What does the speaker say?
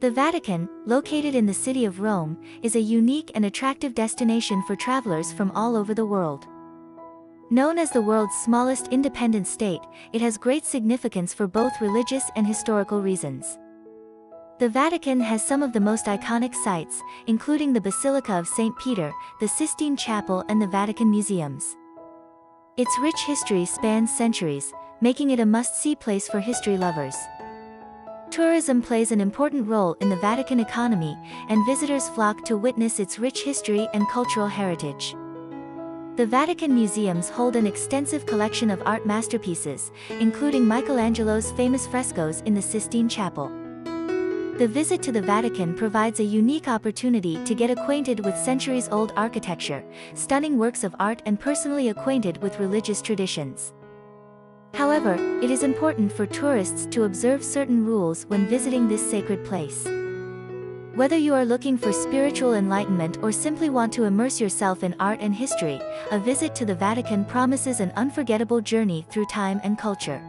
The Vatican, located in the city of Rome, is a unique and attractive destination for travelers from all over the world. Known as the world's smallest independent state, it has great significance for both religious and historical reasons. The Vatican has some of the most iconic sites, including the Basilica of Saint Peter, the Sistine Chapel, and the Vatican Museums. Its rich history spans centuries, making it a must-see place for history lovers. Tourism plays an important role in the Vatican economy, and visitors flock to witness its rich history and cultural heritage. The Vatican Museums hold an extensive collection of art masterpieces, including Michelangelo's famous frescoes in the Sistine Chapel. The visit to the Vatican provides a unique opportunity to get acquainted with centuries-old architecture, stunning works of art, and personally acquainted with religious traditions. However, it is important for tourists to observe certain rules when visiting this sacred place. Whether you are looking for spiritual enlightenment or simply want to immerse yourself in art and history, a visit to the Vatican promises an unforgettable journey through time and culture.